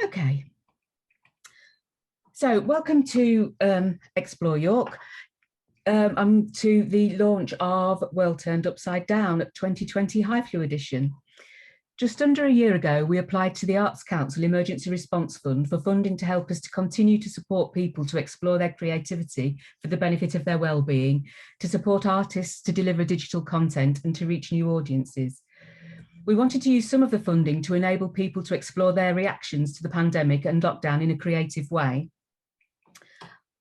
Okay, so welcome to Explore York. I'm to the launch of World Turned Upside Down at 2020 haiku edition. Just under a year ago, we applied to the Arts Council Emergency Response Fund for funding to help us to continue to support people to explore their creativity for the benefit of their well-being, to support artists to deliver digital content and to reach new audiences. We wanted to use some of the funding to enable people to explore their reactions to the pandemic and lockdown in a creative way.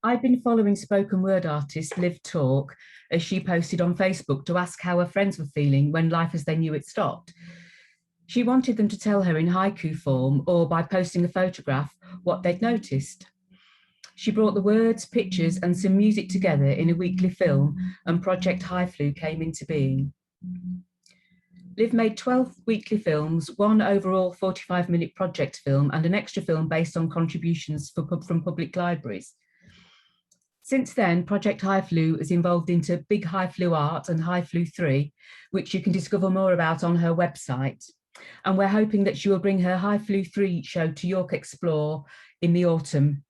I've been following spoken word artist Liv Talk as she posted on Facebook to ask how her friends were feeling when life as they knew it stopped. She wanted them to tell her in haiku form or by posting a photograph what they'd noticed. She brought the words, pictures and some music together in a weekly film, and Project Haiflu came into being. Liv made 12 weekly films, one overall 45-minute project film and an extra film based on contributions from public libraries. Since then, Project Haiflu has evolved into Big Haiflu Art and Haiflu 3, which you can discover more about on her website. And we're hoping that she will bring her Haiflu 3 show to York Explore in the autumn.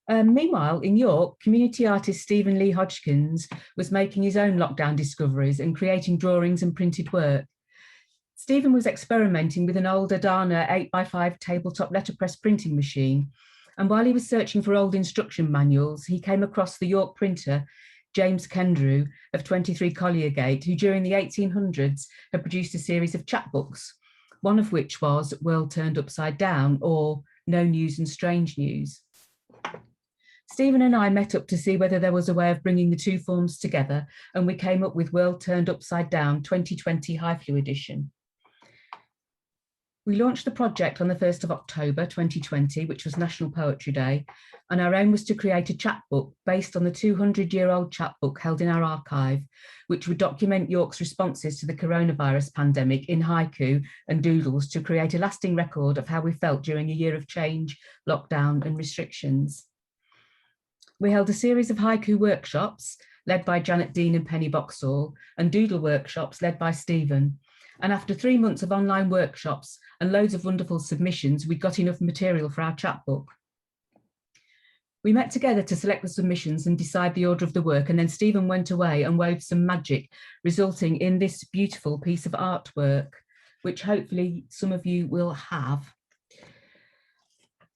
Meanwhile, in York, community artist Stephen Lee Hodgkins was making his own lockdown discoveries and creating drawings and printed work. Stephen was experimenting with an old Adana 8x5 tabletop letterpress printing machine. And while he was searching for old instruction manuals, he came across the York printer, James Kendrew of 23 Colliergate, who during the 1800s had produced a series of chapbooks, one of which was World Turned Upside Down, or No News and Strange News. Stephen and I met up to see whether there was a way of bringing the two forms together, and we came up with World Turned Upside Down 2020 Haiflu edition. We launched the project on the 1st of October 2020, which was National Poetry Day, and our aim was to create a chapbook based on the 200-year-old chapbook held in our archive, which would document York's responses to the coronavirus pandemic in haiku and doodles to create a lasting record of how we felt during a year of change, lockdown and restrictions. We held a series of haiku workshops led by Janet Dean and Penny Boxall, and doodle workshops led by Stephen. And after 3 months of online workshops and loads of wonderful submissions, we got enough material for our chapbook. We met together to select the submissions and decide the order of the work, and then Stephen went away and wove some magic, resulting in this beautiful piece of artwork, which hopefully some of you will have.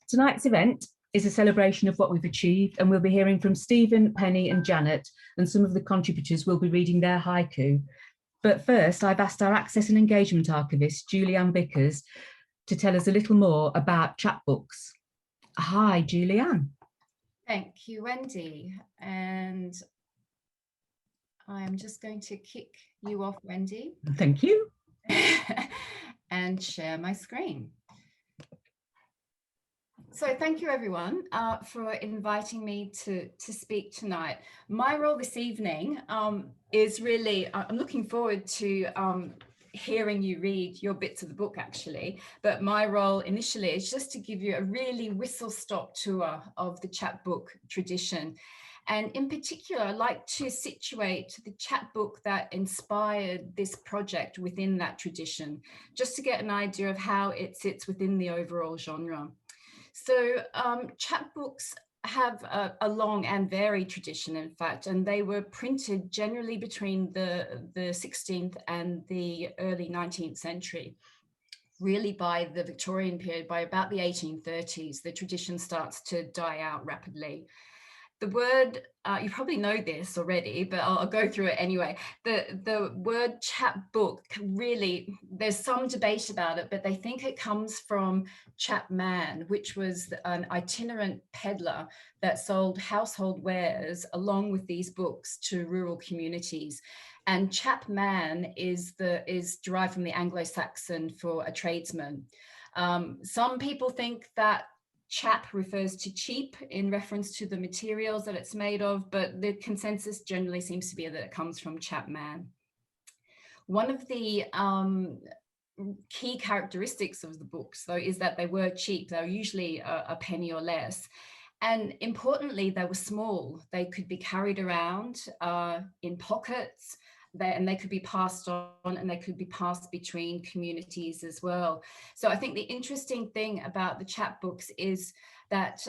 Tonight's event is a celebration of what we've achieved, and we'll be hearing from Stephen, Penny and Janet, and some of the contributors will be reading their haiku. But first, I've asked our Access and Engagement Archivist, Julianne Vickers, to tell us a little more about chapbooks. Hi, Julianne. Thank you, Wendy. And I'm just going to kick you off, Wendy. Thank you. And share my screen. So thank you, everyone, for inviting me to speak tonight. My role this evening is really, I'm looking forward to hearing you read your bits of the book, actually. But my role initially is just to give you a really whistle-stop tour of the chapbook tradition. And in particular, I'd like to situate the chapbook that inspired this project within that tradition, just to get an idea of how it sits within the overall genre. So chapbooks have a long and varied tradition, in fact, and they were printed generally between the 16th and the early 19th century. Really by the Victorian period, by about the 1830s, the tradition starts to die out rapidly. The word, you probably know this already, but I'll go through it anyway. The word chapbook, really, there's some debate about it, but they think it comes from chapman, which was an itinerant peddler that sold household wares along with these books to rural communities. And chapman is derived from the Anglo-Saxon for a tradesman. Some people think that chap refers to cheap in reference to the materials that it's made of, but the consensus generally seems to be that it comes from chapman. One of the key characteristics of the books, though, is that they were cheap. They were usually a penny or less. And importantly, they were small. They could be carried around in pockets. and they could be passed on, and they could be passed between communities as well. So I think the interesting thing about the chapbooks is that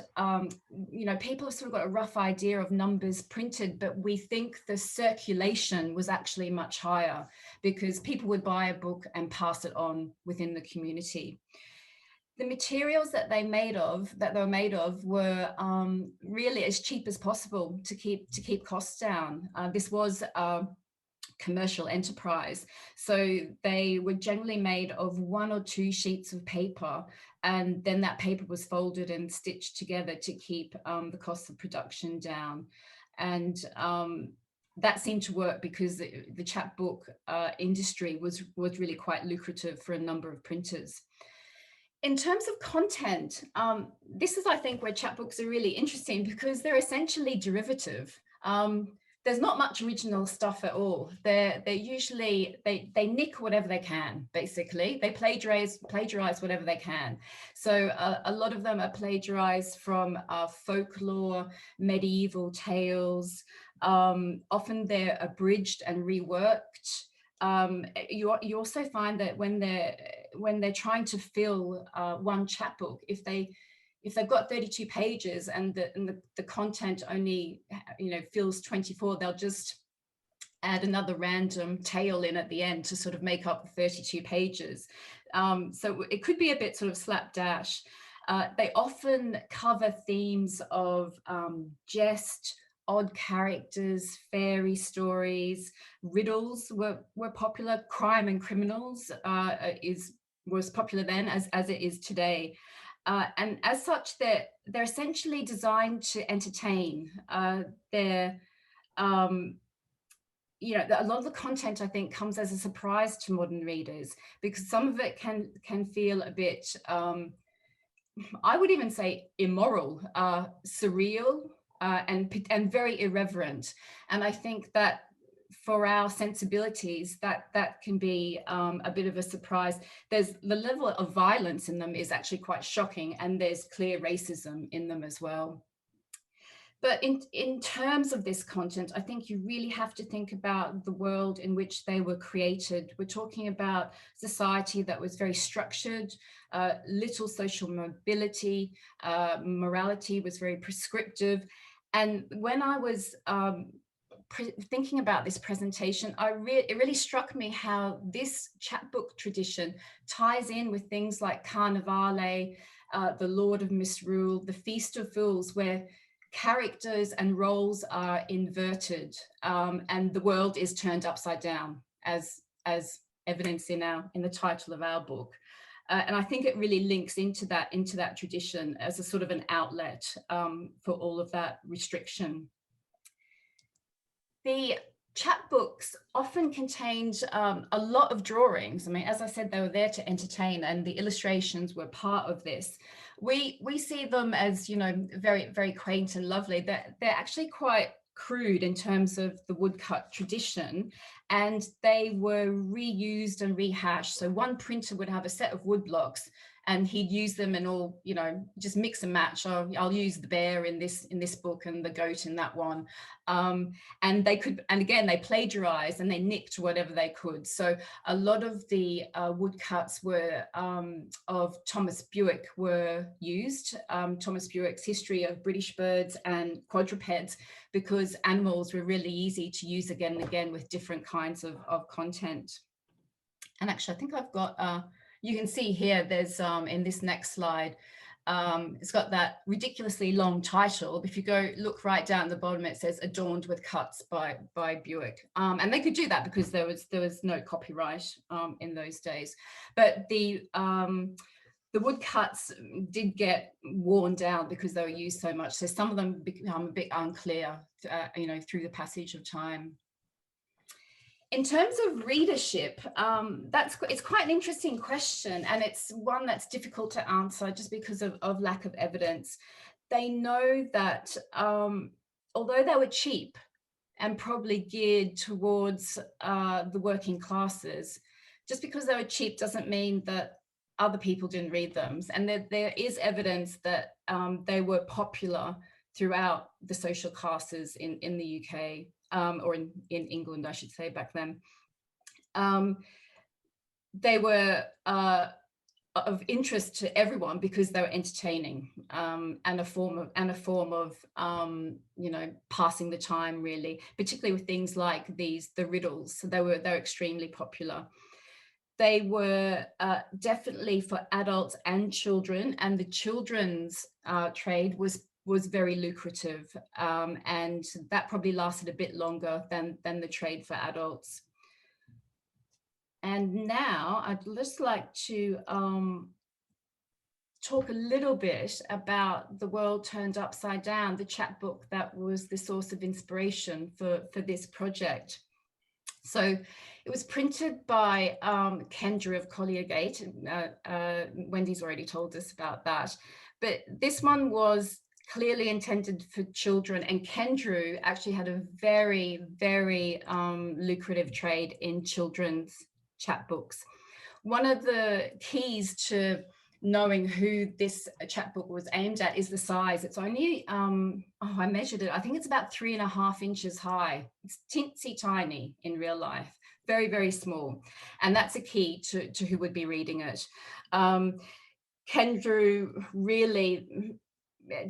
people have sort of got a rough idea of numbers printed, but we think the circulation was actually much higher because people would buy a book and pass it on within the community. The materials that they were made of were really as cheap as possible to keep costs down. This was a commercial enterprise, so they were generally made of 1 or 2 sheets of paper, and then that paper was folded and stitched together to keep the cost of production down. And that seemed to work because the chapbook industry was really quite lucrative for a number of printers. In terms of content, this is, I think, where chapbooks are really interesting because they're essentially derivative. There's not much original stuff at all. They're usually, they nick whatever they can, basically. They plagiarize whatever they can. So a lot of them are plagiarized from folklore, medieval tales. Often they're abridged and reworked. You also find that when they're trying to fill one chapbook, if they've got 32 pages and the content only fills 24, they'll just add another random tale in at the end to sort of make up the 32 pages. So it could be a bit sort of slapdash. They often cover themes of jest, odd characters, fairy stories. Riddles were popular. Crime and criminals was popular then as it is today. And as such, they're essentially designed to entertain. A lot of the content, I think, comes as a surprise to modern readers because some of it can feel a bit, I would even say, immoral, surreal, and very irreverent. And I think that for our sensibilities, that can be a bit of a surprise. There's the level of violence in them is actually quite shocking, and there's clear racism in them as well. But in terms of this content, I think you really have to think about the world in which they were created. We're talking about society that was very structured, little social mobility, morality was very prescriptive. And when I was thinking about this presentation, it really struck me how this chapbook tradition ties in with things like Carnivale, the Lord of Misrule, the Feast of Fools, where characters and roles are inverted, and the world is turned upside down, as evidenced in the title of our book. And I think it really links into that tradition as a sort of an outlet for all of that restriction. The chapbooks often contained a lot of drawings. I mean, as I said, they were there to entertain, and the illustrations were part of this. We see them as, very, very quaint and lovely. They're actually quite crude in terms of the woodcut tradition, and they were reused and rehashed. So one printer would have a set of wood blocks, and he'd use them and all, just mix and match. I'll use the bear in this book and the goat in that one. And again, they plagiarized and they nicked whatever they could. So a lot of the woodcuts were of Thomas Bewick were used. Thomas Bewick's History of British Birds and Quadrupeds, because animals were really easy to use again and again with different kinds of content. And actually, I think I've got, you can see here, there's in this next slide, it's got that ridiculously long title. If you go look right down at the bottom, it says "Adorned with Cuts" by Bewick, and they could do that because there was no copyright in those days. But the woodcuts did get worn down because they were used so much. So some of them become a bit unclear, through the passage of time. In terms of readership, it's quite an interesting question, and it's one that's difficult to answer just because of lack of evidence. They know that although they were cheap and probably geared towards the working classes, just because they were cheap doesn't mean that other people didn't read them. And there is evidence that they were popular throughout the social classes in the UK. or in England, I should say, back then. They were of interest to everyone because they were entertaining, and a form of you know, passing the time, really, particularly with things like the riddles. So they're extremely popular. They were definitely for adults and children, and the children's trade was very lucrative, and that probably lasted a bit longer than the trade for adults. And now I'd just like to talk a little bit about The World Turned Upside Down, the chapbook that was the source of inspiration for this project. So it was printed by Kendra of Colliergate. Wendy's already told us about that. But this one was clearly intended for children, and Kendra actually had a very, very lucrative trade in children's chapbooks. One of the keys to knowing who this chapbook was aimed at is the size. It's only, I measured it, I think it's about 3.5 inches high. It's teensy tiny in real life, very, very small. And that's a key to who would be reading it. Kendra really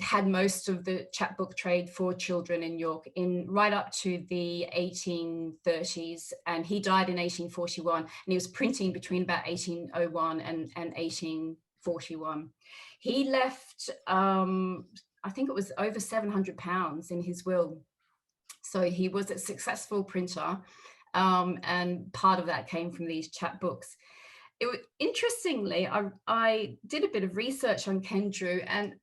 had most of the chapbook trade for children in York right up to the 1830s, and he died in 1841, and he was printing between about 1801 and 1841. He left, I think it was over £700 in his will. So he was a successful printer, and part of that came from these chapbooks. Interestingly, I did a bit of research on Kendra, and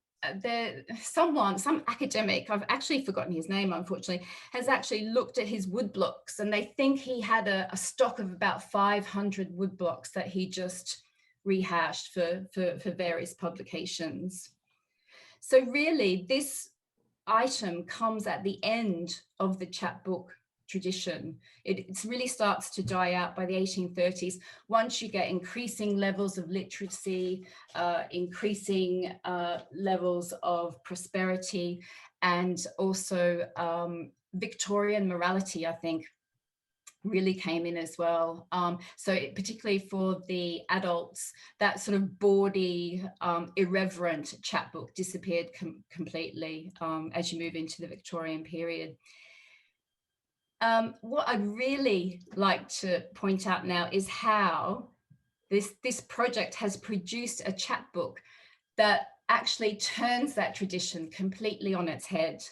some academic, I've actually forgotten his name, unfortunately, has actually looked at his woodblocks, and they think he had a stock of about 500 woodblocks that he just rehashed for various publications. So really, this item comes at the end of the chapbook tradition. It really starts to die out by the 1830s, once you get increasing levels of literacy, increasing levels of prosperity, and also Victorian morality, I think, really came in as well. So particularly for the adults, that sort of bawdy, irreverent chapbook disappeared completely as you move into the Victorian period. What I'd really like to point out now is how this project has produced a chapbook that actually turns that tradition completely on its head,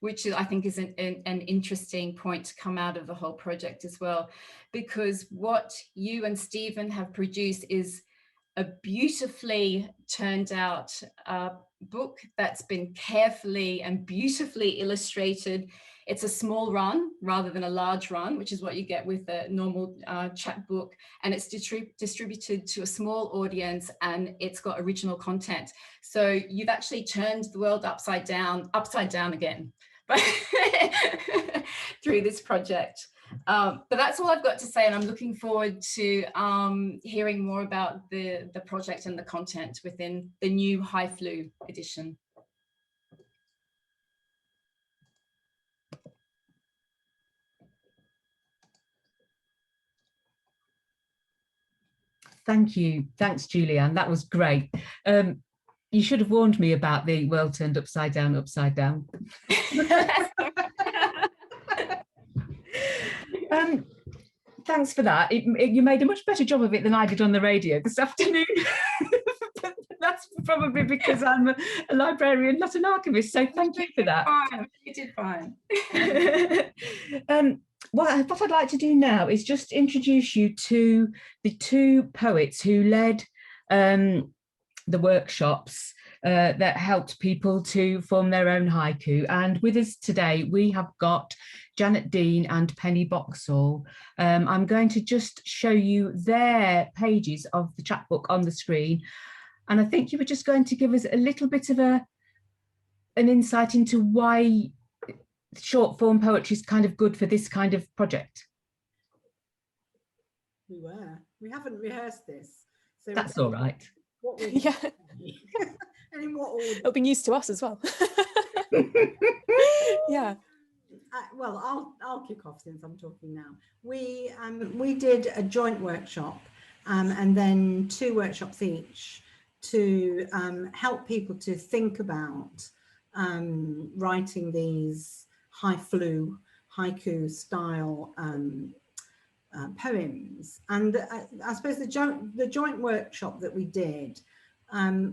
which I think is an interesting point to come out of the whole project as well, because what you and Stephen have produced is a beautifully turned out book that's been carefully and beautifully illustrated. It's a small run rather than a large run, which is what you get with a normal chapbook, and it's distributed to a small audience, and it's got original content. So you've actually turned the world upside down again through this project. But that's all I've got to say, and I'm looking forward to hearing more about the project and the content within the new High Flu edition. Thank you. Thanks, Julianne. That was great. You should have warned me about the world turned upside down, upside down. Thanks for that. You made a much better job of it than I did on the radio this afternoon. That's probably because I'm a librarian, not an archivist. So thank you for that. You did fine. What I'd like to do now is just introduce you to the two poets who led the workshops that helped people to form their own haiku. And with us today, we have got Janet Dean and Penny Boxall. I'm going to just show you their pages of the chapbook on the screen. And I think you were just going to give us a little bit of an insight into why short form poetry is kind of good for this kind of project. We haven't rehearsed this. So that's all right. Yeah. And in what order? It'll be news to us as well. Yeah. well, I'll kick off since I'm talking now. We did a joint workshop and then 2 workshops each to help people to think about writing these haiku style poems. And I suppose the joint workshop that we did,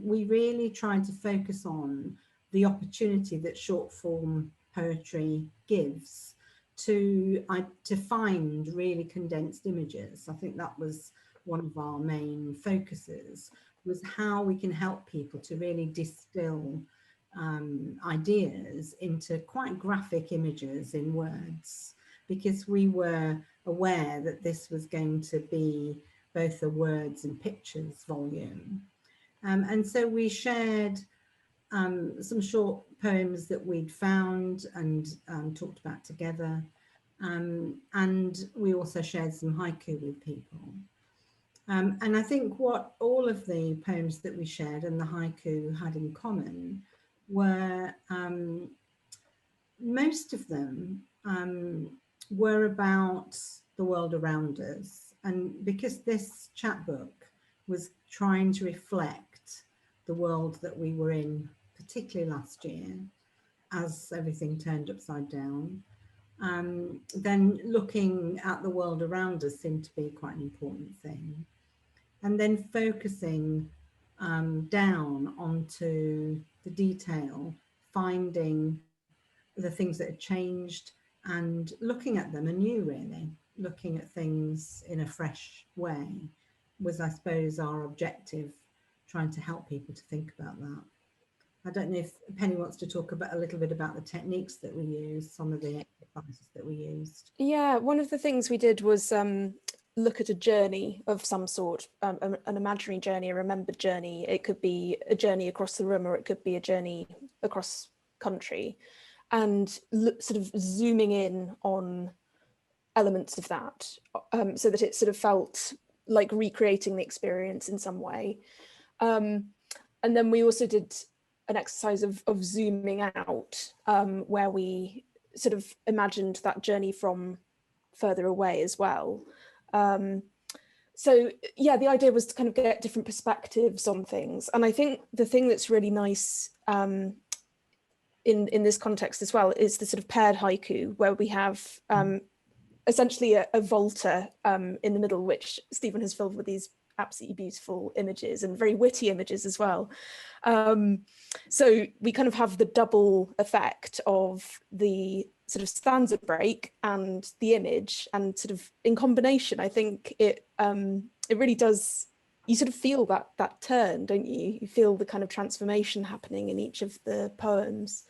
we really tried to focus on the opportunity that short form poetry gives to find really condensed images. I think that was one of our main focuses, was how we can help people to really distill ideas into quite graphic images in words, because we were aware that this was going to be both a words and pictures volume. And so we shared some short poems that we'd found and talked about together. And we also shared some haiku with people. And I think what all of the poems that we shared and the haiku had in common were, most of them were about the world around us. And because this chapbook was trying to reflect the world that we were in, particularly last year, as everything turned upside down, then looking at the world around us seemed to be quite an important thing. And then focusing down onto the detail, finding the things that had changed and looking at them anew, really, looking at things in a fresh way was, I suppose, our objective, trying to help people to think about that. I don't know if Penny wants to talk about a little bit about the techniques that we used, some of the exercises that we used. Yeah, one of the things we did was look at a journey of some sort, an imaginary journey, a remembered journey. It could be a journey across the room, or it could be a journey across country, and sort of zooming in on elements of that, so that it sort of felt like recreating the experience in some way. And then we also did an exercise of zooming out, where we sort of imagined that journey from further away as well. So yeah, the idea was to kind of get different perspectives on things. And I think the thing that's really nice in this context as well is the sort of paired haiku, where we have essentially a volta in the middle, which Stephen has filled with these absolutely beautiful images and very witty images as well. So we kind of have the double effect of the sort of stanza break and the image, and sort of in combination, I think it really does, you sort of feel that turn, don't you? You feel the kind of transformation happening in each of the poems.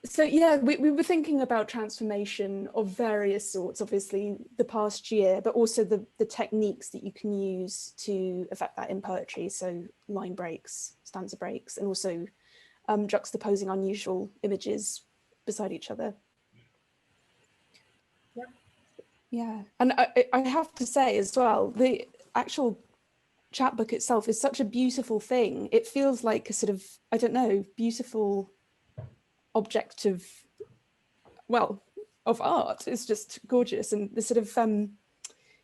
So yeah, we were thinking about transformation of various sorts, obviously the past year, but also the techniques that you can use to affect that in poetry. So line breaks, stanza breaks, and also juxtaposing unusual images beside each other. Yep. Yeah, and I have to say as well, the actual chapbook itself is such a beautiful thing. It feels like a sort of, I don't know, beautiful object of, well, of art. It's just gorgeous, and the sort of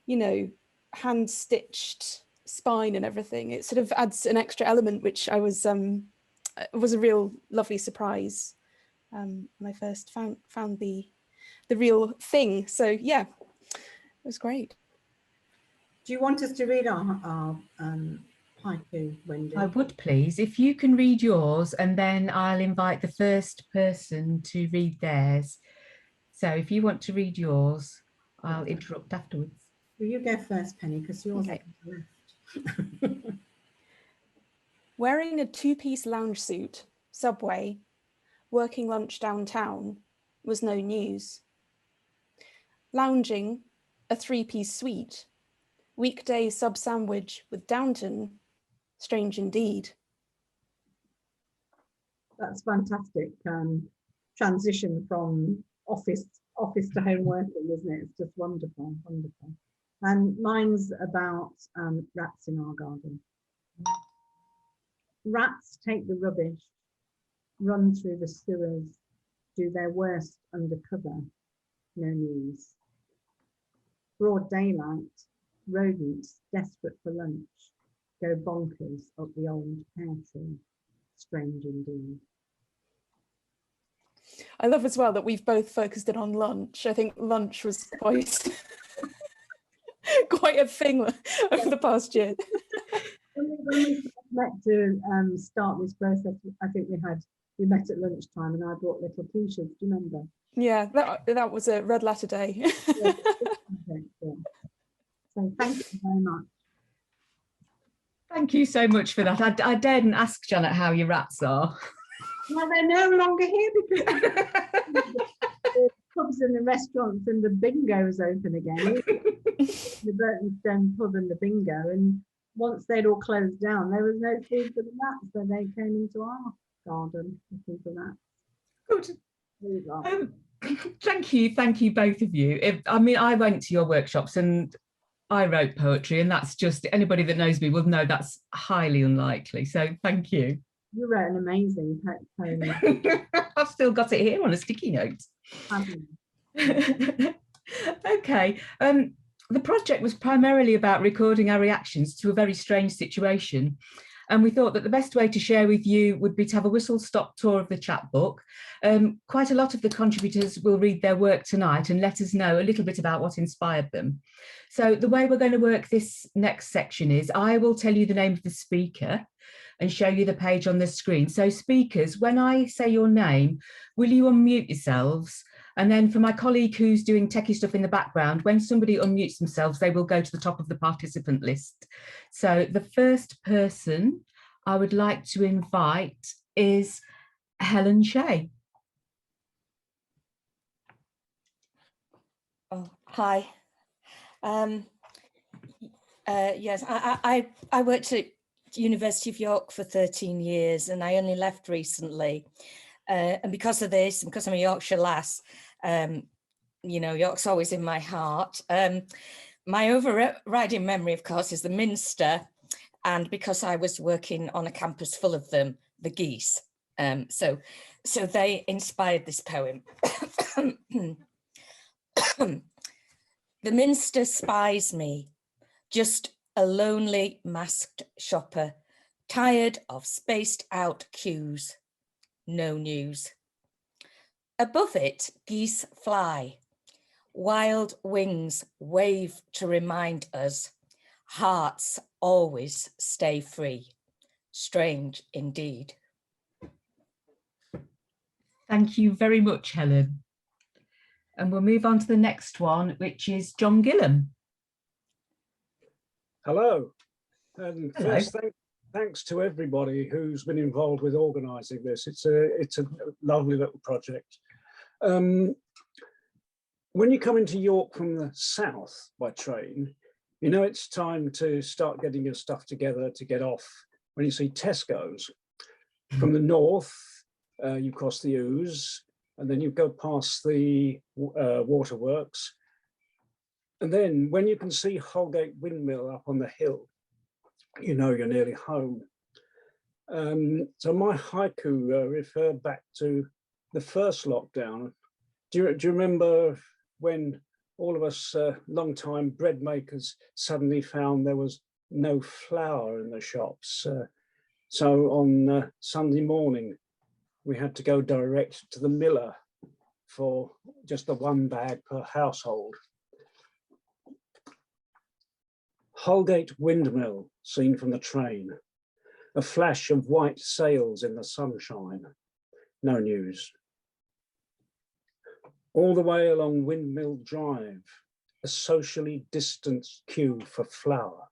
you know, hand stitched spine and everything, it sort of adds an extra element, which I was a real lovely surprise when I first found the real thing. So yeah, it was great. Do you want us to read our haiku, Wendy? I would, please. If you can read yours, and then I'll invite the first person to read theirs. So if you want to read yours, I'll interrupt afterwards. Will you go first, Penny, because yours Okay. is left. Wearing a two-piece lounge suit, subway, working lunch downtown was no news. Lounging, a three-piece suite, weekday sub-sandwich with Downton, strange indeed. That's fantastic. Transition from office to home working, isn't it? It's just wonderful, wonderful. And mine's about rats in our garden. Rats take the rubbish, run through the sewers, do their worst undercover, no news. Broad daylight, rodents desperate for lunch go bonkers up the old pear tree. Strange indeed. I love as well that we've both focused in on lunch. I think lunch was quite quite a thing over the past year. When we met to start this process, I think we met at lunchtime and I brought little t-shirts. Do you remember? Yeah, that was a red letter day. Yeah. So thank you very much. Thank you so much for that. I daren't ask Janet how your rats are. Well, they're no longer here because the pubs and the restaurants and the bingo's open again. The Burtonstone pub and the bingo, and once they'd all closed down, there was no food for the rats, so they came into our garden looking for rats. Good. Thank you both of you. I mean, I went to your workshops and I wrote poetry, and that's just, anybody that knows me will know that's highly unlikely. So thank you. You wrote an amazing poem. I've still got it here on a sticky note. Okay. The project was primarily about recording our reactions to a very strange situation. And we thought that the best way to share with you would be to have a whistle-stop tour of the chapbook. Quite a lot of the contributors will read their work tonight and let us know a little bit about what inspired them. So the way we're going to work this next section is I will tell you the name of the speaker and show you the page on the screen. So speakers, when I say your name, will you unmute yourselves? And then for my colleague who's doing techie stuff in the background, when somebody unmutes themselves, they will go to the top of the participant list. So the first person I would like to invite is Helen Shea. Oh, hi. Yes, I worked at University of York for 13 years and I only left recently. And because of this, and because I'm a Yorkshire lass, you know, York's always in my heart. My overriding memory, of course, is the Minster. And because I was working on a campus full of them, the geese. So they inspired this poem. The Minster spies me, just a lonely masked shopper, tired of spaced out queues, no news. Above it, geese fly, wild wings wave to remind us, hearts always stay free. Strange indeed. Thank you very much, Helen. And we'll move on to the next one, which is John Gillam. Hello. And Hello. first, thanks to everybody who's been involved with organising this. It's a lovely little project. When you come into York from the south by train, you know it's time to start getting your stuff together to get off when you see Tesco's. From the north, you cross the Ouse, and then you go past the waterworks. And then when you can see Holgate Windmill up on the hill, you know you're nearly home. So my haiku referred back to the first lockdown. Do you remember when all of us long-time bread makers suddenly found there was no flour in the shops? So on Sunday morning, we had to go direct to the miller for just the one bag per household. Holgate Windmill seen from the train, a flash of white sails in the sunshine, no news. All the way along Windmill Drive, a socially distanced queue for flour,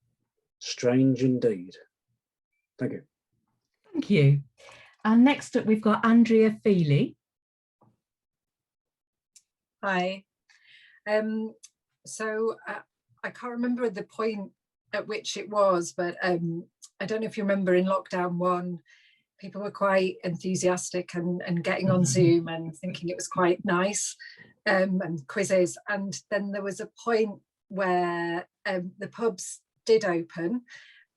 strange indeed. Thank you. Thank you. And next up, we've got Andrea Feely. Hi. So I can't remember the point at which it was, but I don't know if you remember in lockdown 1, people were quite enthusiastic and getting on Zoom and thinking it was quite nice, and quizzes. And then there was a point where the pubs did open,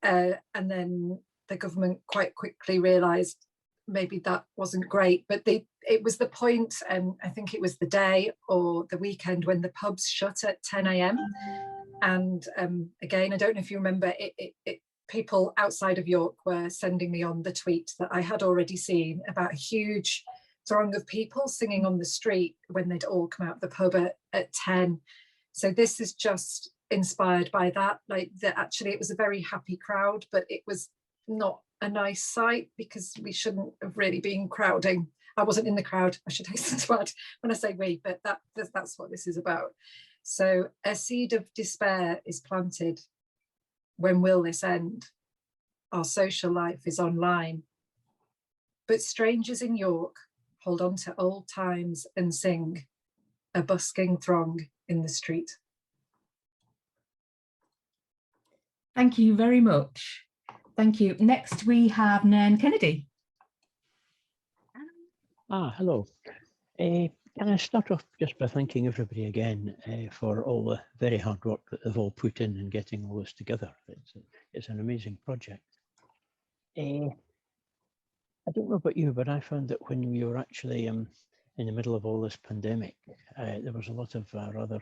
and then the government quite quickly realised maybe that wasn't great, but it was the point, and I think it was the day or the weekend when the pubs shut at 10 a.m. And again, I don't know if you remember, people outside of York were sending me on the tweet that I had already seen about a huge throng of people singing on the street when they'd all come out of the pub at 10. So this is just inspired by that, like that actually it was a very happy crowd, but it was not a nice sight because we shouldn't have really been crowding. I wasn't in the crowd, I should hasten to add when I say we, but that's what this is about. So a seed of despair is planted. When will this end? Our social life is online. But strangers in York hold on to old times and sing, a busking throng in the street. Thank you very much. Thank you. Next, we have Nan Kennedy. Hello. Can I start off just by thanking everybody again for all the very hard work that they've all put in getting all this together. It's an amazing project. I don't know about you, but I found that when we were actually in the middle of all this pandemic, there was a lot of rather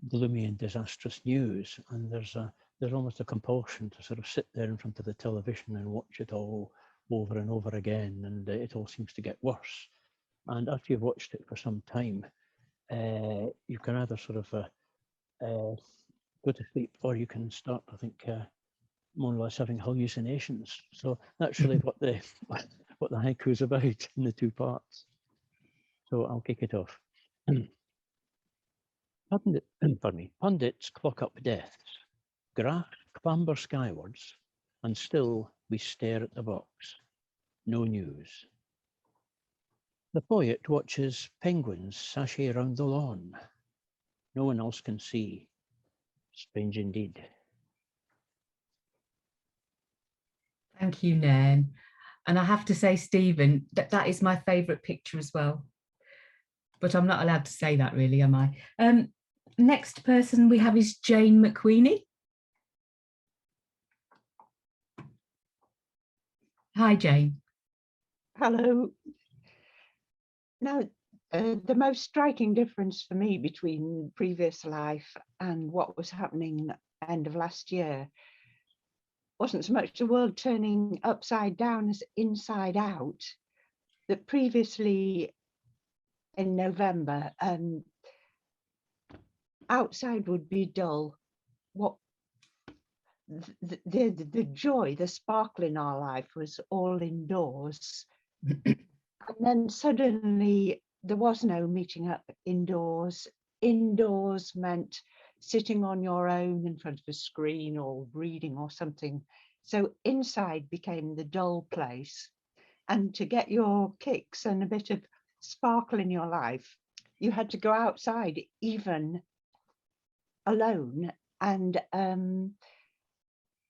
gloomy and disastrous news, and there's almost a compulsion to sort of sit there in front of the television and watch it all over and over again, and it all seems to get worse. And after you've watched it for some time, you can either sort of go to sleep, or you can start, I think, more or less having hallucinations. So that's really what the haiku is about in the two parts. So I'll kick it off. Pundits clock up deaths, graphs clamber skywards, and still we stare at the box. No news. The poet watches penguins sashay round the lawn. No one else can see. Strange indeed. Thank you, Nan. And I have to say, Stephen, that is my favourite picture as well. But I'm not allowed to say that, really, am I? Next person we have is Jane McQueenie. Hi, Jane. Hello. Now, the most striking difference for me between previous life and what was happening end of last year wasn't so much the world turning upside down as inside out. That previously in November, outside would be dull. What the joy, the sparkle in our life was all indoors. And then suddenly there was no meeting up indoors. Indoors meant sitting on your own in front of a screen or reading or something. So inside became the dull place. And to get your kicks and a bit of sparkle in your life, you had to go outside, even alone. And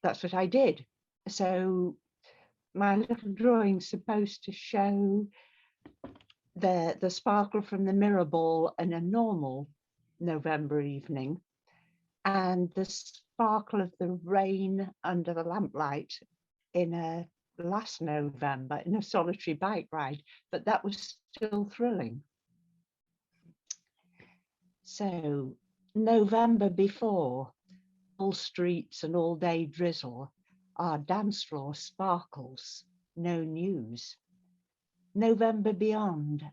that's what I did. So my little drawing's supposed to show the sparkle from the mirror ball in a normal November evening, and the sparkle of the rain under the lamplight in a last November in a solitary bike ride, but that was still thrilling. So November before, all streets and all day drizzle, our dance floor sparkles, no news. November beyond,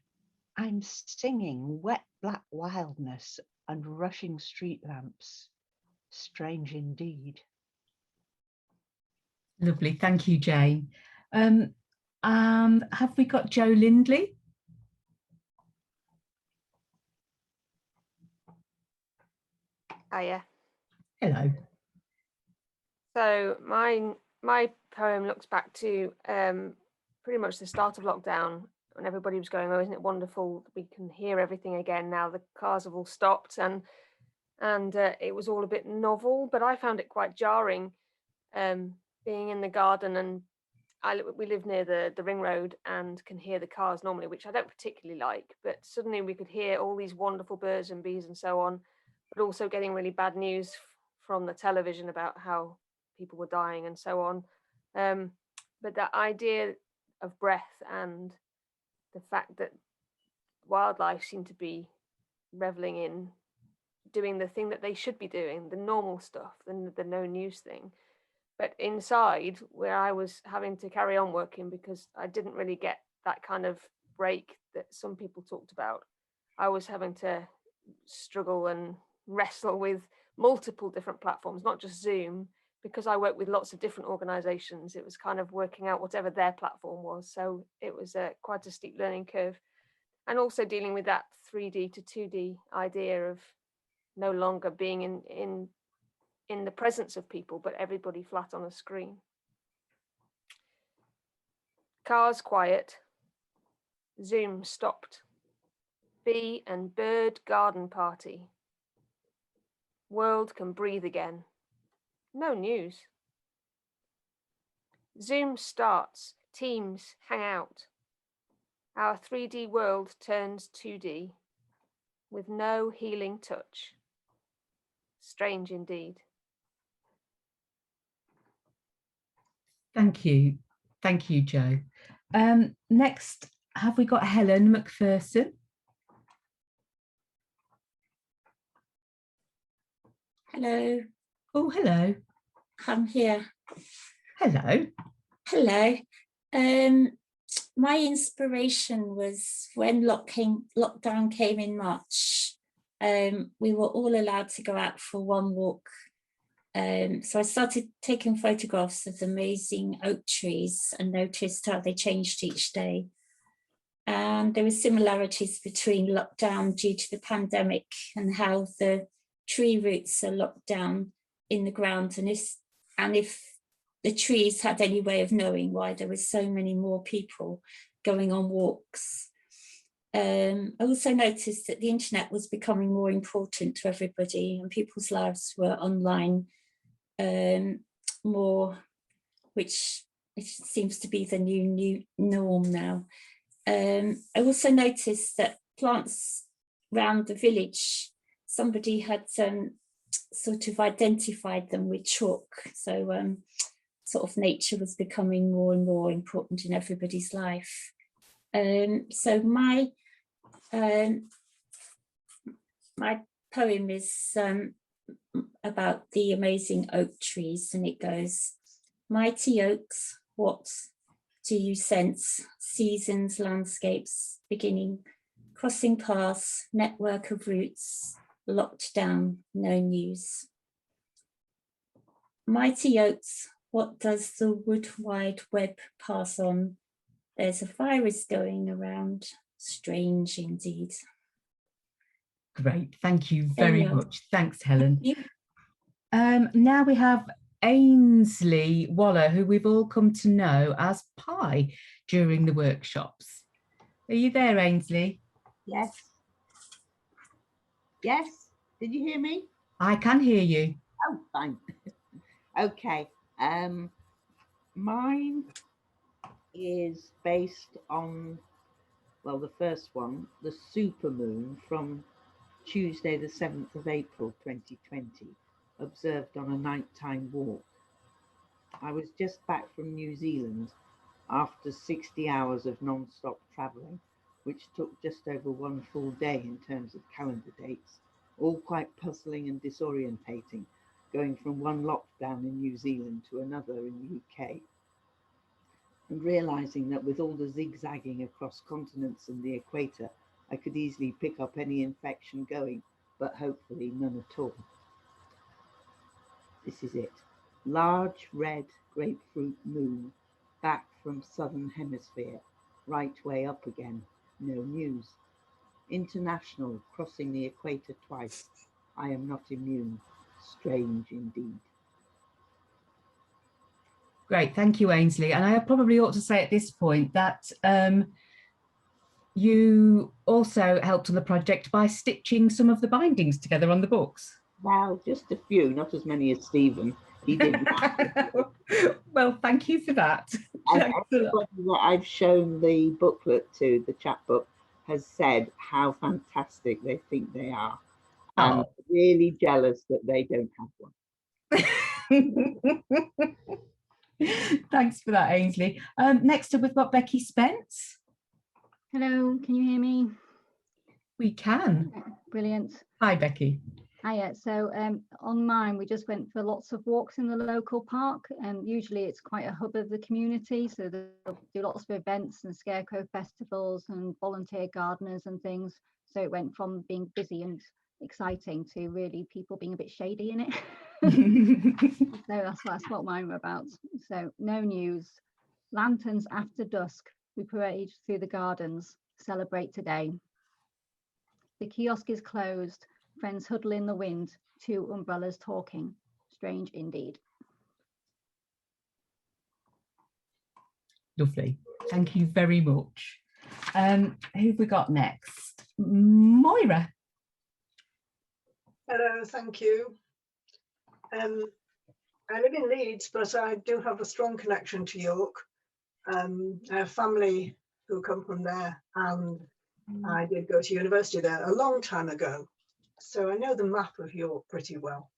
I'm singing wet black wildness and rushing street lamps. Strange indeed. Lovely, thank you, Jane. Have we got Joe Lindley? Hiya. Hello. So my poem looks back to pretty much the start of lockdown, when everybody was going, oh, isn't it wonderful that we can hear everything again now, the cars have all stopped, and it was all a bit novel, but I found it quite jarring being in the garden, and we live near the ring road and can hear the cars normally, which I don't particularly like, but suddenly we could hear all these wonderful birds and bees and so on, but also getting really bad news from the television about how people were dying and so on. But that idea of breath and the fact that wildlife seem to be reveling in doing the thing that they should be doing, the normal stuff, the no news thing. But inside, where I was having to carry on working because I didn't really get that kind of break that some people talked about, I was having to struggle and wrestle with multiple different platforms, not just Zoom, because I work with lots of different organizations. It was kind of working out whatever their platform was. So it was quite a steep learning curve. And also dealing with that 3D to 2D idea of no longer being in the presence of people, but everybody flat on a screen. Cars quiet. Zoom stopped. Bee and bird garden party. World can breathe again. No news. Zoom starts. Teams hang out. Our 3D world turns 2D with no healing touch. Strange indeed. Thank you. Thank you, Jo. Next, have we got Helen McPherson? Hello. Oh, hello. I'm here. Hello. Hello. My inspiration was when lockdown came in March. We were all allowed to go out for one walk. So I started taking photographs of the amazing oak trees and noticed how they changed each day. And there were similarities between lockdown due to the pandemic and how the tree roots are locked down in the ground. And if the trees had any way of knowing why there were so many more people going on walks. I also noticed that the internet was becoming more important to everybody and people's lives were online more, which seems to be the new norm now. I also noticed that plants around the village, somebody had sort of identified them with chalk. So sort of nature was becoming more and more important in everybody's life. So my poem is about the amazing oak trees, and it goes, mighty oaks, what do you sense? Seasons, landscapes, beginning, crossing paths, network of roots, locked down, no news. Mighty oaks, what does the wood wide web pass on? There's a virus going around, strange indeed. Great, thank you very much. Thanks, Helen. Now we have Ainsley Waller, who we've all come to know as Pi during the workshops. Are you there, Ainsley? Yes. Yes. Did you hear me? I can hear you. Oh, fine. Okay. Mine is based on, well, the first one, the supermoon from Tuesday, the 7th of April, 2020, observed on a nighttime walk. I was just back from New Zealand after 60 hours of non-stop travelling, which took just over one full day in terms of calendar dates, all quite puzzling and disorientating, going from one lockdown in New Zealand to another in the UK. And realising that with all the zigzagging across continents and the equator, I could easily pick up any infection going, but hopefully none at all. This is it. Large red grapefruit moon, back from southern hemisphere, right way up again, no news. International, crossing the equator twice. I am not immune. Strange indeed. Great, thank you, Ainsley. And I probably ought to say at this point that you also helped on the project by stitching some of the bindings together on the books. Wow, just a few, not as many as Stephen. He did. Well, thank you for that. And everybody that I've shown the booklet to, the chapbook, has said how fantastic they think they are. And really jealous that they don't have one. Thanks for that, Ainsley. Next up, we've got Becky Spence. Hello, can you hear me? We can. Brilliant. Hi, Becky. Hiya. So on mine, we just went for lots of walks in the local park, and usually it's quite a hub of the community. So they'll do lots of events and scarecrow festivals and volunteer gardeners and things. So it went from being busy and exciting to really people being a bit shady in it. So that's what mine were about. So no news. Lanterns after dusk. We parade through the gardens. Celebrate today. The kiosk is closed. Friends huddle in the wind. 2 umbrellas talking. Strange indeed. Lovely. Thank you very much. Who have we got next? Moira. Hello, thank you. I live in Leeds, but I do have a strong connection to York. I have family who come from there, and I did go to university there a long time ago. So I know the map of York pretty well.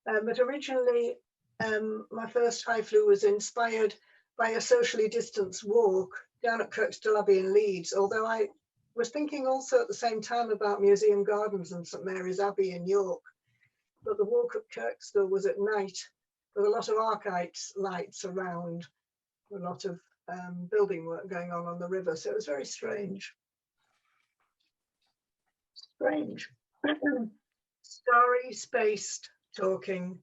But originally, my first high flu was inspired by a socially distanced walk down at Kirkstall Abbey in Leeds, although I was thinking also at the same time about Museum Gardens and St Mary's Abbey in York. But the walk at Kirkstall was at night with a lot of arc lights around, a lot of building work going on the river. So it was very strange. Starry spaced talking,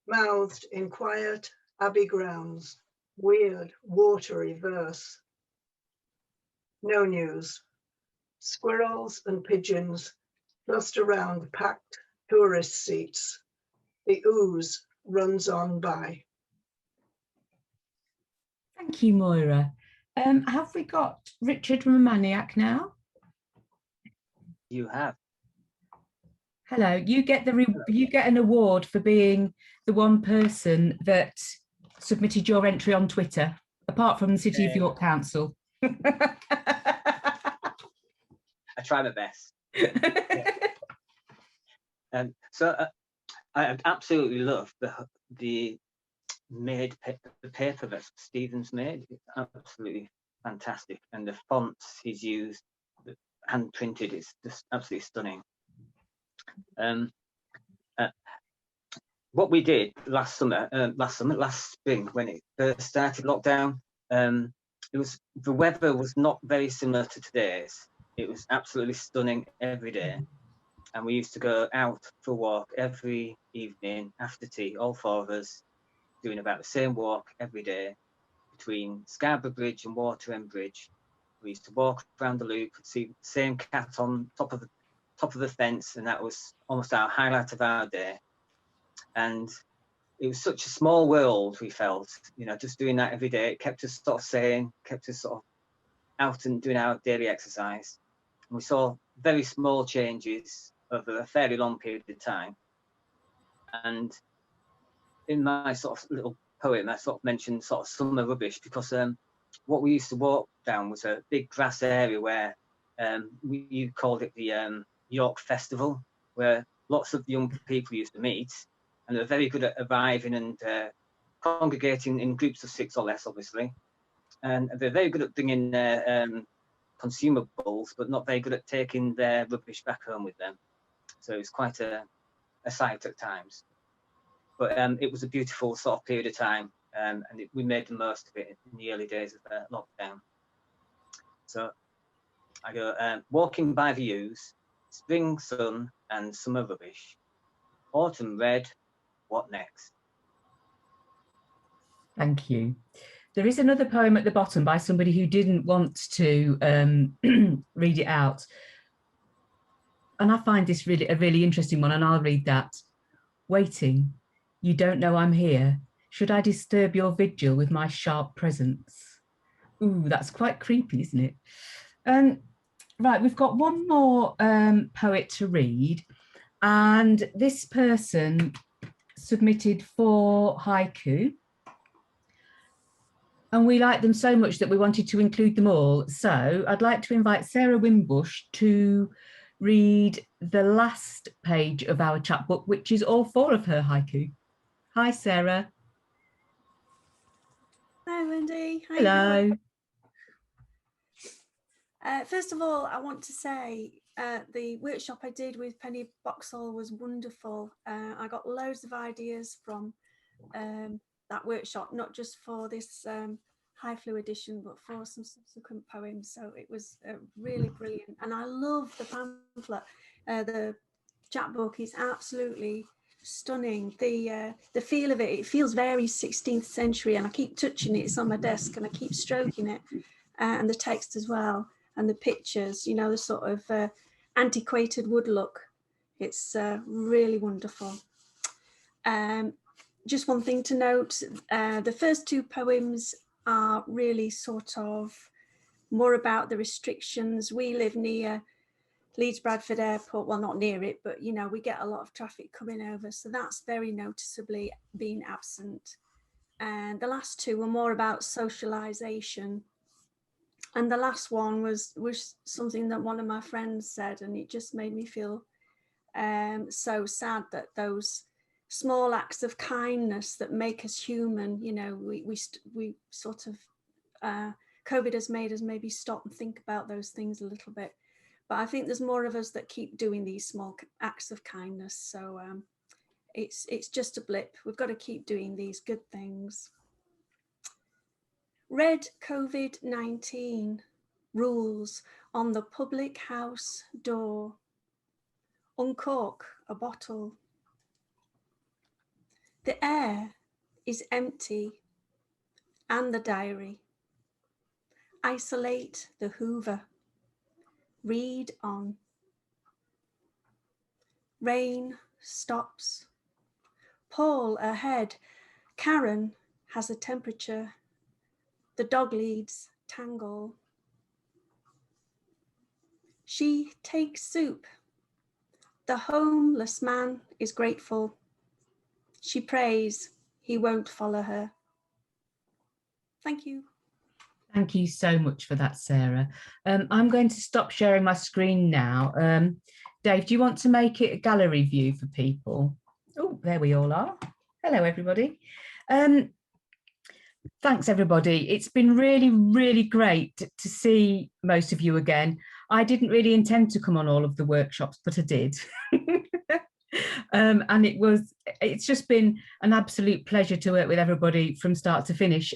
mouthed in quiet abbey grounds, weird watery verse. No news. Squirrels and pigeons dust around packed tourist seats. The ooze runs on by. Thank you, Moira. Have we got Richard Romaniak now? You have. Hello. You get an award for being the one person that submitted your entry on Twitter, apart from the City of York Council. I try my best. I absolutely love the paper that Stephen's made. It's absolutely fantastic, and the fonts he's used, hand printed, is just absolutely stunning. What we did last spring when it first started lockdown, the weather was not very similar to today's. It was absolutely stunning every day, and we used to go out for a walk every evening after tea, all 4 of us doing about the same walk every day between Scarborough Bridge and Water End Bridge. We used to walk around the loop, see the same cat on top of the fence, and that was almost our highlight of our day. And it was such a small world, we felt, just doing that every day. It kept us sort of sane, kept us sort of out and doing our daily exercise. And we saw very small changes over a fairly long period of time. And in my sort of little poem, I sort of mentioned sort of summer rubbish, because what we used to walk down was a big grass area where you called it the York Festival, where lots of young people used to meet, and they're very good at arriving and congregating in groups of 6 or less, obviously. And they're very good at bringing their consumables, but not very good at taking their rubbish back home with them. So it's quite a sight at times. But it was a beautiful sort of period of time, and we made the most of it in the early days of lockdown. So I go, walking by the yews, spring sun and summer rubbish, autumn red, what next? Thank you. There is another poem at the bottom by somebody who didn't want to read it out. And I find this a really interesting one, and I'll read that. Waiting, you don't know I'm here. Should I disturb your vigil with my sharp presence? Ooh, that's quite creepy, isn't it? Right, we've got one more poet to read, and this person submitted 4 haiku. And we liked them so much that we wanted to include them all. So I'd like to invite Sarah Wimbush to read the last page of our chapbook, which is all 4 of her haiku. Hi, Sarah. Hi, Wendy. Hi, Hello. first of all, I want to say the workshop I did with Penny Boxall was wonderful. I got loads of ideas from that workshop, not just for this High Flu edition, but for some subsequent poems. So it was really brilliant. And I love the pamphlet. The chapbook is absolutely stunning. The feel of it feels very 16th century, and I keep touching it. It's on my desk and I keep stroking it, and the text as well, and the pictures, you know, the sort of antiquated wood look. It's really wonderful. Just one thing to note, the first two poems are really sort of more about the restrictions. We live near Leeds Bradford Airport, well, not near it, but you know, we get a lot of traffic coming over, so that's very noticeably been absent. And the last two were more about socialization, and the last one was something that one of my friends said, and it just made me feel so sad that those small acts of kindness that make us human, you know, we sort of COVID has made us maybe stop and think about those things a little bit. But I think there's more of us that keep doing these small acts of kindness. So it's just a blip. We've got to keep doing these good things. Read COVID-19 rules on the public house door. Uncork a bottle. The air is empty and the diary. Isolate the Hoover. Read on. Rain stops. Paul ahead. Karen has a temperature. The dog leads tangle. She takes soup. The homeless man is grateful. She prays he won't follow her. Thank you. Thank you so much for that, Sarah. I'm going to stop sharing my screen now. Dave, do you want to make it a gallery view for people? Oh, there we all are. Hello, everybody. Thanks, everybody. It's been really, really great to see most of you again. I didn't really intend to come on all of the workshops, but I did. And it's just been an absolute pleasure to work with everybody from start to finish.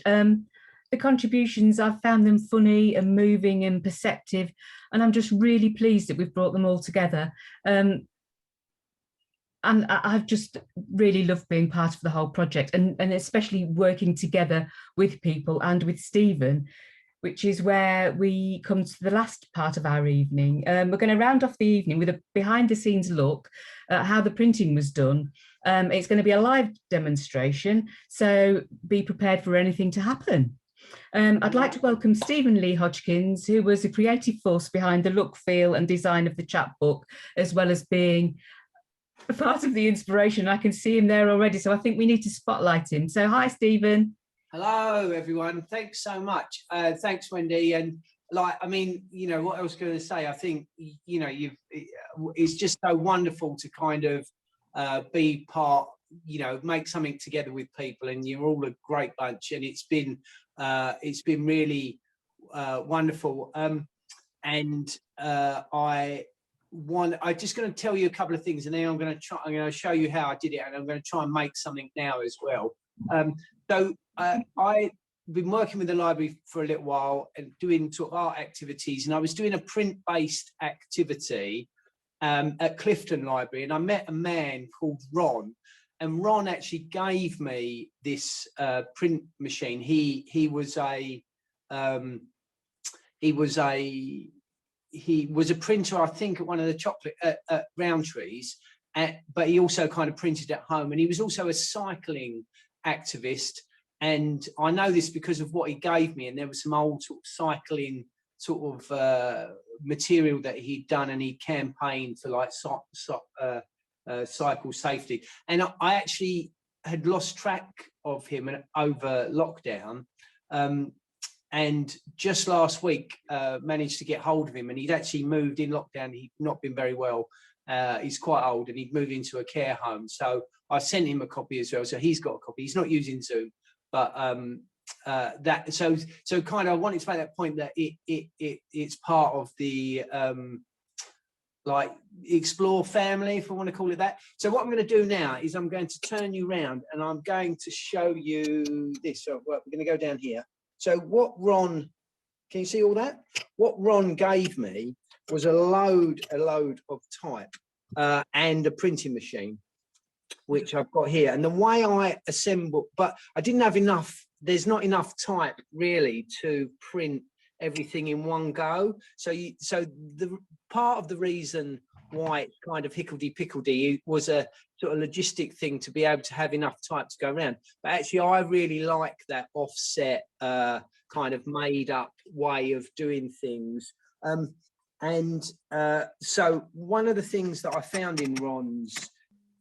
The contributions, I've found them funny and moving and perceptive, and I'm just really pleased that we've brought them all together. And I've just really loved being part of the whole project, and especially working together with people and with Stephen, which is where we come to the last part of our evening. We're going to round off the evening with a behind the scenes look at how the printing was done. It's going to be a live demonstration, so be prepared for anything to happen. I'd like to welcome Stephen Lee Hodgkins, who was a creative force behind the look, feel and design of the chapbook, as well as being a part of the inspiration. I can see him there already, so I think we need to spotlight him. So hi, Stephen. Hello, everyone. Thanks so much. Thanks, Wendy. And I mean, you know, what I was going to say, I think, you know, it's just so wonderful to kind of be part, you know, make something together with people, and you're all a great bunch, and it's been really wonderful. I'm just going to tell you a couple of things, and then I'm going to show you how I did it, and I'm going to try and make something now as well. I've been working with the library for a little while and doing sort of art activities, and I was doing a print-based activity at Clifton Library, and I met a man called Ron, and Ron actually gave me this print machine. He was a printer, I think, at one of the chocolate at Rowntree's, but he also kind of printed at home, and he was also a cycling activist. And I know this because of what he gave me, and there was some old sort of cycling sort of material that he'd done, and he campaigned for like cycle safety. And I actually had lost track of him over lockdown, and just last week managed to get hold of him, and he'd actually moved in lockdown. He'd not been very well. He's quite old, and he'd moved into a care home. So I sent him a copy as well. So he's got a copy. He's not using Zoom, but so kind of I wanted to make that point that it's part of the like explore family, if I want to call it that. So what I'm going to do now is I'm going to turn you around and I'm going to show you this. So we're going to go down here. So what Ron, can you see all that? What Ron gave me was a load of type and a printing machine, which I've got here. And the way I assemble, but I didn't have enough, there's not enough type really to print everything in one go. So the part of the reason why it's kind of hickledy-pickledy was a sort of logistic thing to be able to have enough type to go around. But actually, I really like that offset kind of made up way of doing things. So one of the things that I found in Ron's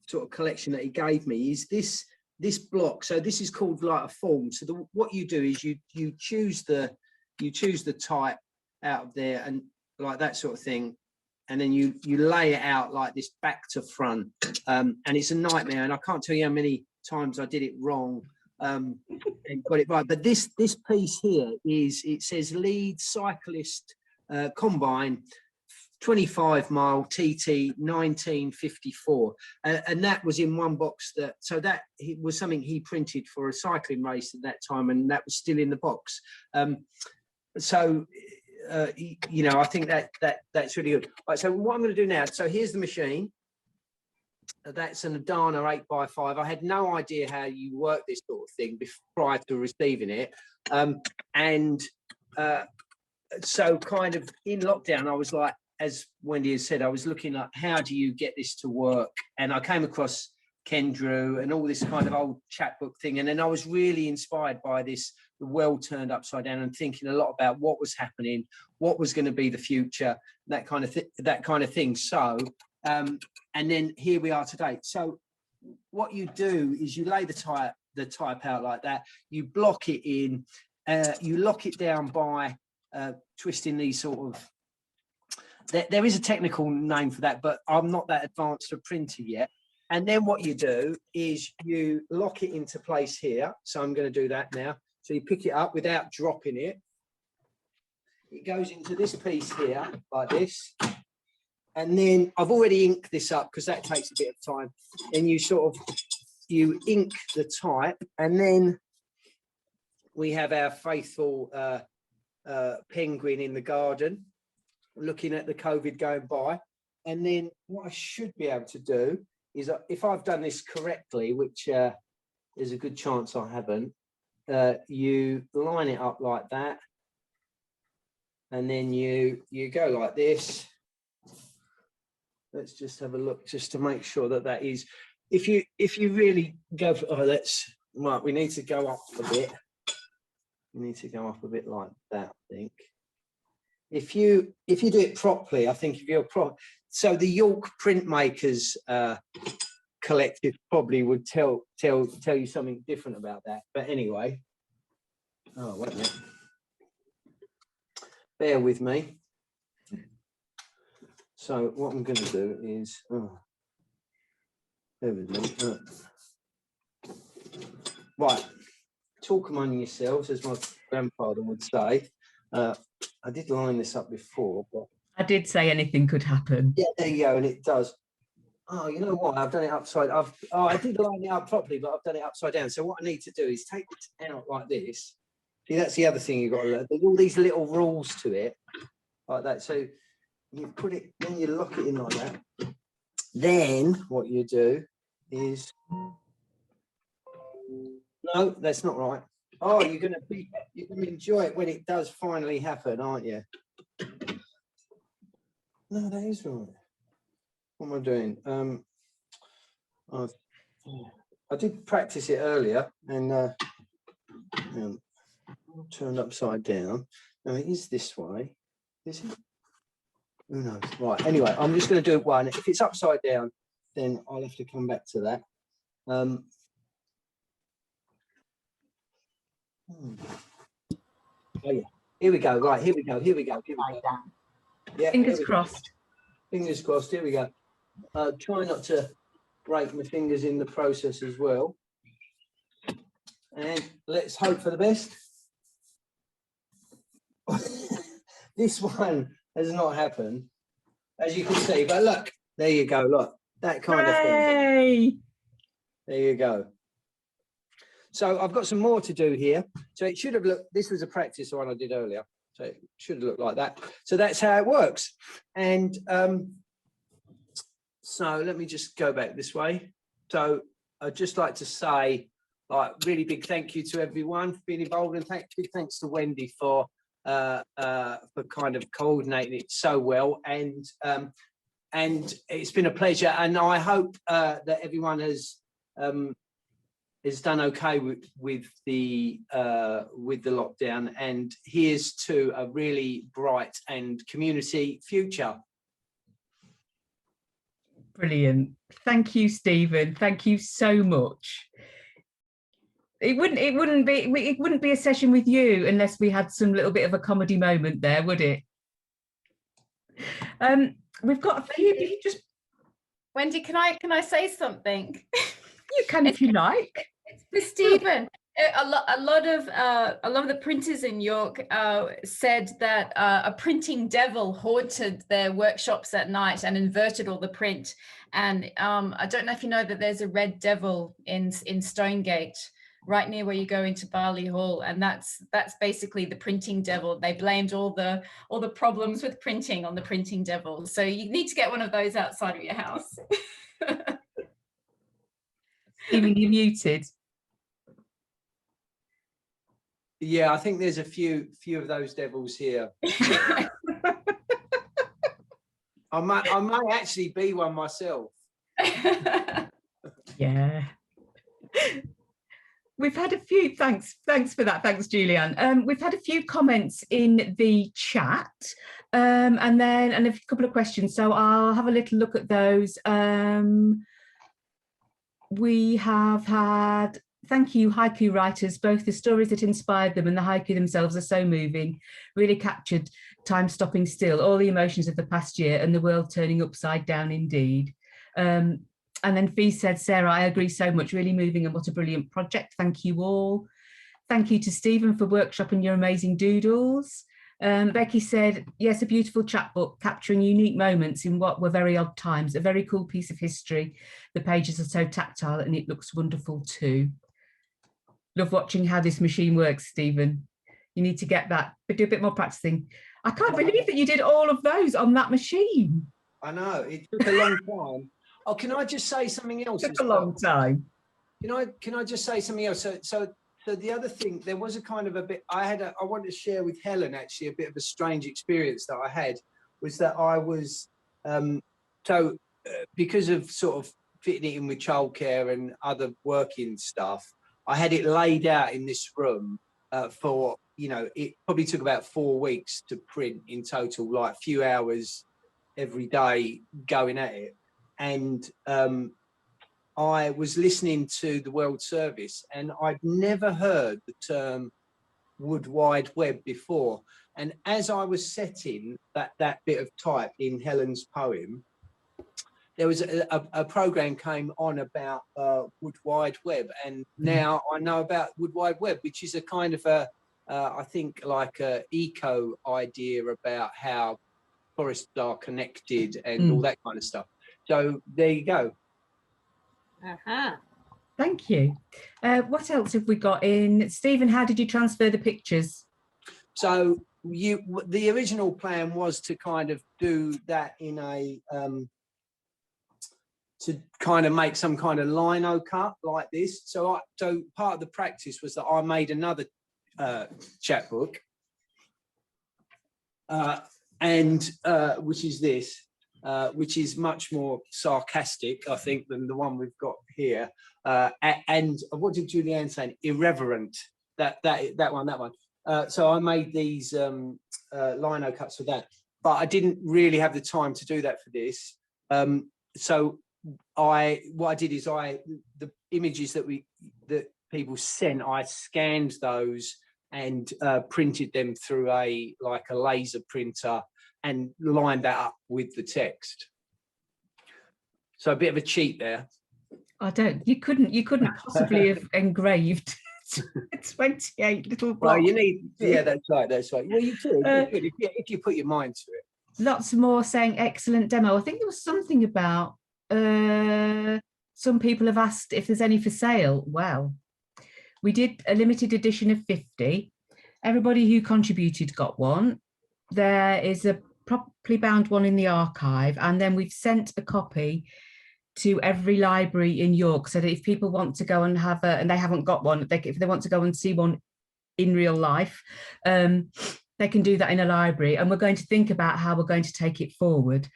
sort of collection that he gave me is this block. So this is called like a form. So what you do is you choose the type out of there and like that sort of thing, and then you lay it out like this back to front, and it's a nightmare, and I can't tell you how many times I did it wrong and got it right. But this piece here it says Leeds Cyclist Combine 25-mile TT 1954, and that was in one box. That was something he printed for a cycling race at that time, and that was still in the box. You know, I think that's really good. Right, so what I'm going to do now, so here's the machine. That's an Adana 8x5. I had no idea how you work this sort of thing prior to receiving it. So kind of in lockdown, I was like, as Wendy has said, I was looking at how do you get this to work? And I came across Ken Drew and all this kind of old chapbook thing. And then I was really inspired by this, the world turned upside down, and thinking a lot about what was happening, what was going to be the future, that kind of thing. So, and then here we are today. So what you do is you lay the type out like that, you block it in, you lock it down by twisting these sort of, there is a technical name for that, but I'm not that advanced a printer yet. And then what you do is you lock it into place here. So I'm going to do that now. So you pick it up without dropping it. It goes into this piece here like this. And then I've already inked this up because that takes a bit of time. Then you ink the type, and then we have our faithful penguin in the garden looking at the COVID going by. And then what I should be able to do is, if I've done this correctly, which there's a good chance I haven't, you line it up like that, and then you go like this. Let's just have a look just to make sure that is, if you really go for, right, we need to go up a bit. We need to go up a bit like that, I think. If you do it properly, I think if you're so the York Printmakers Collective probably would tell you something different about that. But anyway, oh wait a minute, bear with me. So what I'm going to do is, bear with me. Right, talk among yourselves, as my grandfather would say. I did line this up before, but I did say anything could happen. Yeah, there you go, and it does. Oh, you know what? I've done it upside. I did line it up properly, but I've done it upside down. So what I need to do is take it out like this. See, that's the other thing you've got to learn. There's all these little rules to it, like that. So you put it, then you lock it in like that. Then what you do is, no, that's not right. Oh, you're gonna enjoy it when it does finally happen, aren't you? No, that is right. What am I doing? I did practice it earlier, and turned upside down. Now it is this way. Is it? Who knows? Right. Anyway, I'm just going to do it one. If it's upside down, then I'll have to come back to that. Oh yeah. Here we go. Right. Here we go. Here we go. Here we go. Yeah. Fingers crossed. Fingers crossed. Here we go. Try not to break my fingers in the process as well. And let's hope for the best. this one has not happened, as you can see. But look, there you go. Look, that kind of thing. There you go. So I've got some more to do here. So it should have looked, this was a practice one I did earlier. So it should have looked like that. So that's how it works. And so let me just go back this way. So I'd just like to say, like, really big thank you to everyone for being involved, and big thanks to Wendy for kind of coordinating it so well. And it's been a pleasure. And I hope that everyone has done okay with the lockdown, and here's to a really bright and community future. Brilliant. Thank you, Stephen. Thank you so much. It wouldn't be a session with you unless we had some little bit of a comedy moment there, would it? We've got a few. Just Wendy, can I say something? You can if you like. It's for Stephen. A lot of the printers in York said that a printing devil haunted their workshops at night and inverted all the print. And I don't know if you know that there's a red devil in Stonegate, right near where you go into Barley Hall, and that's basically the printing devil. They blamed all the problems with printing on the printing devil. So you need to get one of those outside of your house. Stephen, you're muted. Yeah, I think there's a few of those devils here. I might actually be one myself. Yeah. We've had a few, thanks for that, thanks Julianne. We've had a few comments in the chat and a couple of questions, so I'll have a little look at those. We have had, thank you haiku writers, both the stories that inspired them and the haiku themselves are so moving, really captured time stopping still, all the emotions of the past year and the world turning upside down indeed. And then Fee said, Sarah, I agree so much, really moving and what a brilliant project. Thank you all. Thank you to Stephen for workshopping your amazing doodles. Becky said, yes, a beautiful chapbook capturing unique moments in what were very odd times, a very cool piece of history. The pages are so tactile and it looks wonderful too. Love watching how this machine works, Stephen. You need to get that, but do a bit more practicing. I can't believe that you did all of those on that machine. I know, it took a long time. Oh, can I just say something else? It took a long time. Can I just say something else? So the other thing, there was a kind of a bit, I wanted to share with Helen actually a bit of a strange experience that I had, was that I was, because of sort of fitting it in with childcare and other working stuff, I had it laid out in this room for, you know, it probably took about 4 weeks to print in total, like a few hours every day going at it. And I was listening to the World Service and I'd never heard the term Wood Wide Web before. And as I was setting that bit of type in Helen's poem, there was a program came on about Wood Wide Web. And now I know about Wood Wide Web, which is a kind of I think like a eco idea about how forests are connected and all that kind of stuff. So there you go. Thank you. What else have we got in? Stephen, how did you transfer the pictures? So the original plan was to kind of do that in a, to kind of make some kind of lino cut like this. So part of the practice was that I made another chapbook, which is this. Which is much more sarcastic, I think, than the one we've got here. And what did Julianne say? Irreverent. That one. So I made these lino cuts for that, but I didn't really have the time to do that for this. So what I did is the images that people sent, I scanned those and printed them through a laser printer and lined that up with the text. So a bit of a cheat there. You couldn't possibly have engraved 28 little Well, blocks. you need, yeah, that's right, that's right. Well, you could, if you put your mind to it. Lots more saying excellent demo. I think there was something about some people have asked if there's any for sale. Well, we did a limited edition of 50. Everybody who contributed got one. There is a properly bound one in the archive, and then we've sent a copy to every library in York, so that if people want to go and have a, and they haven't got one, if they want to go and see one in real life, they can do that in a library. And we're going to think about how we're going to take it forward.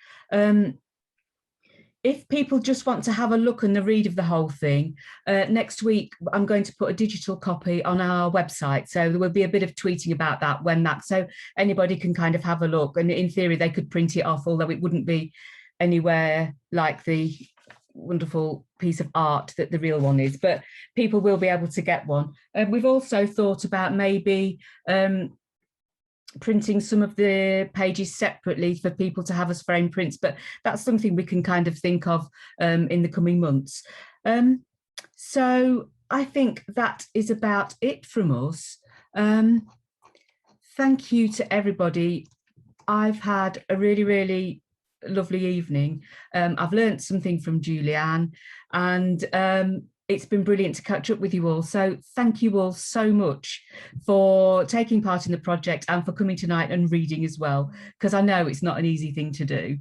If people just want to have a look and a read of the whole thing, next week I'm going to put a digital copy on our website. So there will be a bit of tweeting about that when that, so anybody can kind of have a look. And in theory, they could print it off, although it wouldn't be anywhere like the wonderful piece of art that the real one is, but people will be able to get one. We've also thought about maybe printing some of the pages separately for people to have as frame prints, but that's something we can kind of think of in the coming months. So I think that is about it from us. Thank you to everybody. I've had a really, really lovely evening. I've learned something from Julianne, and it's been brilliant to catch up with you all. So thank you all so much for taking part in the project and for coming tonight and reading as well, because I know it's not an easy thing to do.